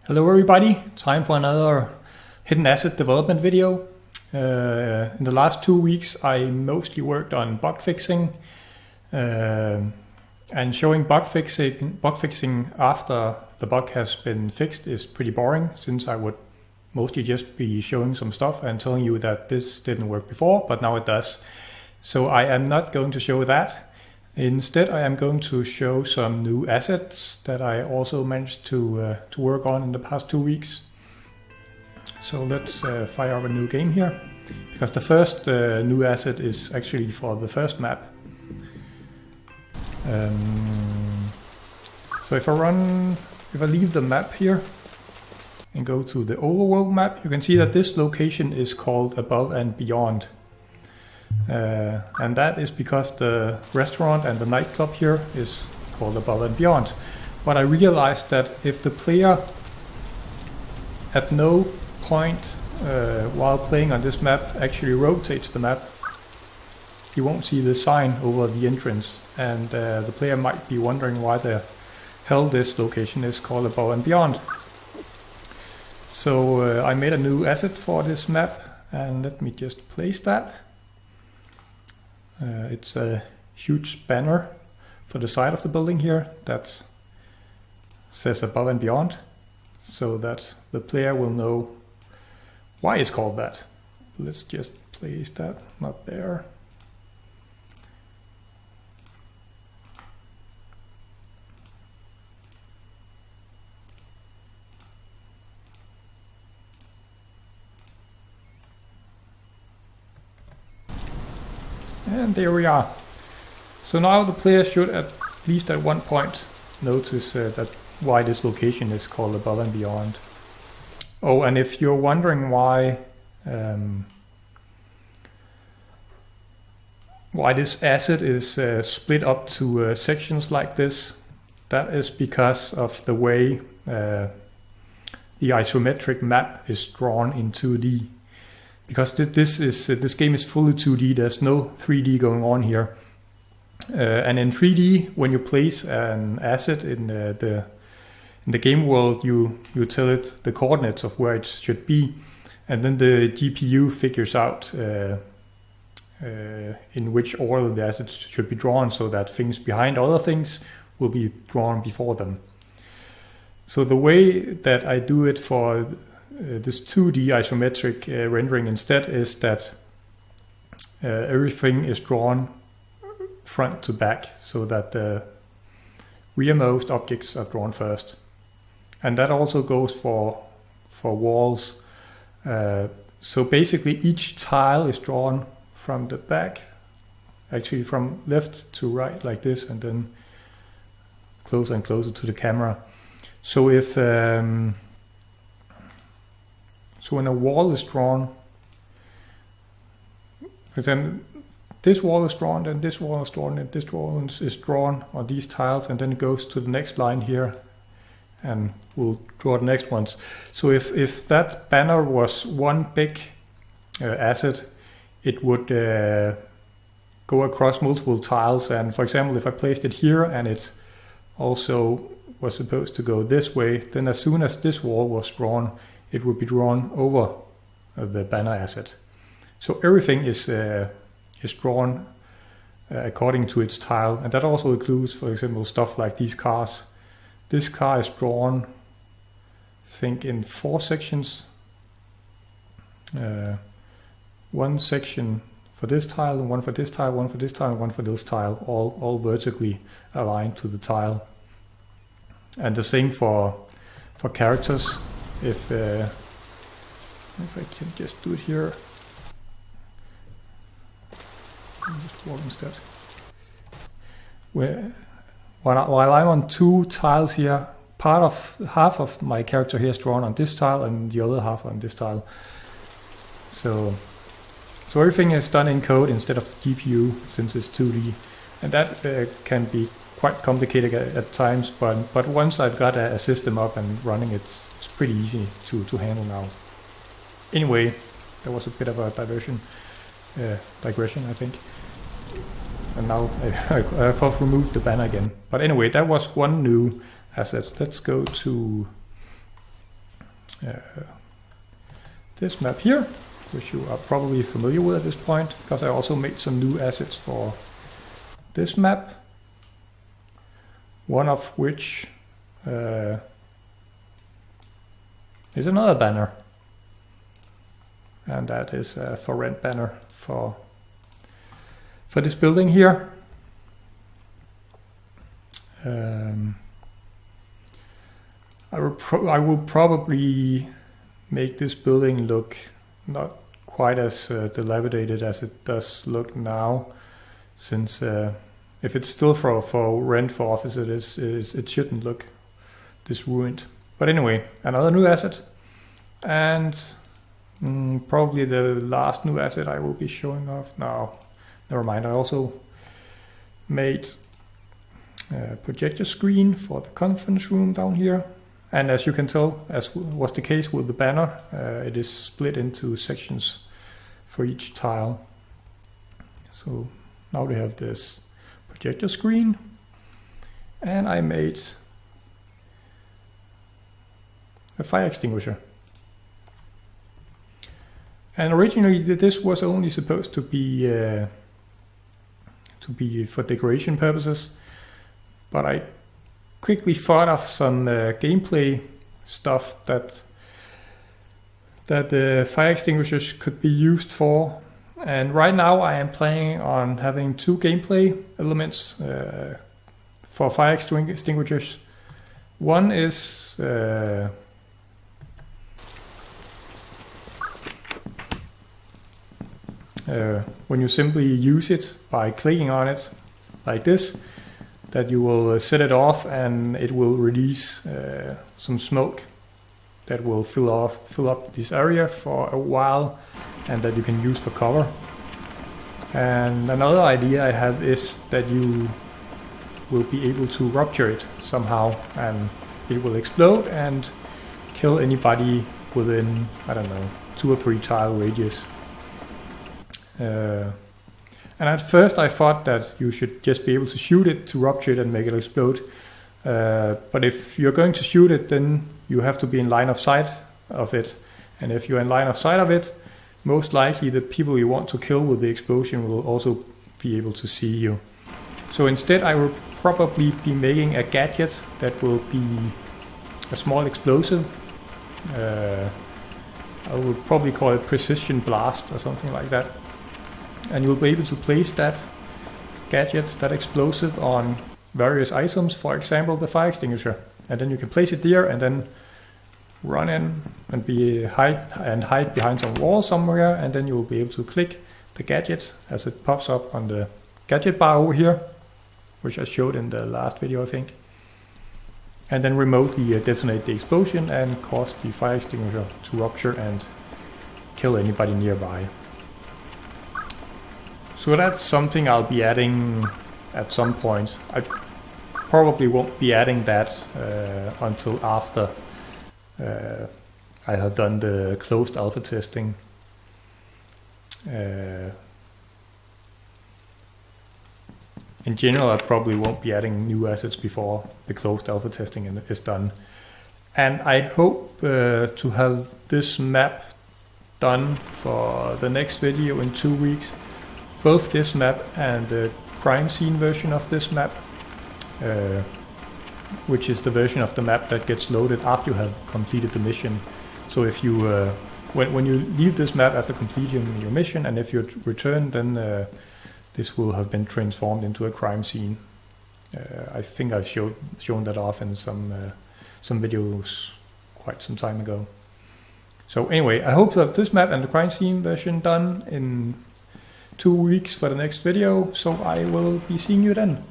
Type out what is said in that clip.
Hello everybody, time for another hidden asset development video. In the last 2 weeks I mostly worked on bug fixing and showing bug fixing after the bug has been fixed is pretty boring, since I would mostly just be showing some stuff and telling you that this didn't work before but now it does. So I am not going to show that. Instead, I am going to show some new assets that I also managed to work on in the past 2 weeks. So let's fire up a new game here, because the first new asset is actually for the first map. So if I leave the map here and go to the overworld map, you can see that this location is called Above and Beyond. And that is because the restaurant and the nightclub here is called Above and Beyond. But I realized that if the player at no point while playing on this map actually rotates the map, he won't see the sign over the entrance, and the player might be wondering why the hell this location is called Above and Beyond. So I made a new asset for this map, and let me just place that. It's a huge banner for the side of the building here that says Above and Beyond, so that the player will know why it's called that. Let's just place that, not there. And there we are. So now the player should at least at one point notice that why this location is called Above and Beyond. Oh, and if you're wondering why this asset is split up to sections like this, that is because of the way the isometric map is drawn in 2D. Because this game is fully 2D, there's no 3D going on here. And in 3D, when you place an asset in the game world, you tell it the coordinates of where it should be, and then the GPU figures out in which order the assets should be drawn, so that things behind other things will be drawn before them. So the way that I do it for this 2D isometric rendering instead is that everything is drawn front to back, so that the rearmost objects are drawn first. And that also goes for walls. So basically each tile is drawn from the back, actually from left to right like this, and then closer and closer to the camera. So if so when a wall is drawn, then this wall is drawn, then this wall is drawn, and this wall is drawn on these tiles, and then it goes to the next line here, and we'll draw the next ones. So if that banner was one big asset, it would go across multiple tiles. And for example, if I placed it here and it also was supposed to go this way, then as soon as this wall was drawn, it would be drawn over the banner asset. So everything is drawn according to its tile, and that also includes, for example, stuff like these cars. This car is drawn, I think, in 4 sections. One section for this tile, and one for this tile, one for this tile, and one for this tile, all vertically aligned to the tile. And the same for characters. If I can just do it here, I'll just walk instead. While I'm on 2 tiles here, half of my character here is drawn on this tile, and the other half on this tile. So everything is done in code instead of GPU, since it's 2D, and that can be quite complicated at times. But once I've got a system up and running, it's pretty easy to handle now. Anyway, there was a bit of a digression, I think. And now I've removed the banner again. But anyway, that was one new asset. Let's go to this map here, which you are probably familiar with at this point, because I also made some new assets for this map, one of which is another banner, and that is a for rent banner for this building here. I will probably make this building look not quite as dilapidated as it does look now, since if it's still for rent for office, it shouldn't look this ruined. But anyway, another new asset, and probably the last new asset I will be showing off now. Never mind, I also made a projector screen for the conference room down here. And as you can tell, as was the case with the banner, it is split into sections for each tile. So now we have this projector screen, and I made a fire extinguisher. And originally this was only supposed to be for decoration purposes, but I quickly thought of some gameplay stuff that the fire extinguishers could be used for. And right now I am planning on having two gameplay elements for fire extinguishers. One is when you simply use it by clicking on it like this, that you will set it off and it will release some smoke that will fill up this area for a while, and that you can use for cover. And another idea I have is that you will be able to rupture it somehow, and it will explode and kill anybody within, I don't know, 2 or 3 tile radius. And at first I thought that you should just be able to shoot it to rupture it and make it explode. But if you're going to shoot it, then you have to be in line of sight of it. And if you're in line of sight of it, most likely the people you want to kill with the explosion will also be able to see you. So instead I will probably be making a gadget that will be a small explosive. I would probably call it precision blast or something like that. And you'll be able to place that gadget, that explosive, on various items, for example the fire extinguisher. And then you can place it there and then run in and hide behind some wall somewhere, and then you will be able to click the gadget as it pops up on the gadget bar over here, which I showed in the last video I think. And then remotely detonate the explosion and cause the fire extinguisher to rupture and kill anybody nearby. So that's something I'll be adding at some point. I probably won't be adding that until after I have done the closed alpha testing. In general, I probably won't be adding new assets before the closed alpha testing is done. And I hope to have this map done for the next video in 2 weeks. Both this map and the crime scene version of this map, which is the version of the map that gets loaded after you have completed the mission. So if you, when you leave this map after completing your mission, and if you return, then this will have been transformed into a crime scene. I think I've shown that off in some videos quite some time ago. So anyway, I hope to have this map and the crime scene version done in 2 weeks for the next video, so I will be seeing you then.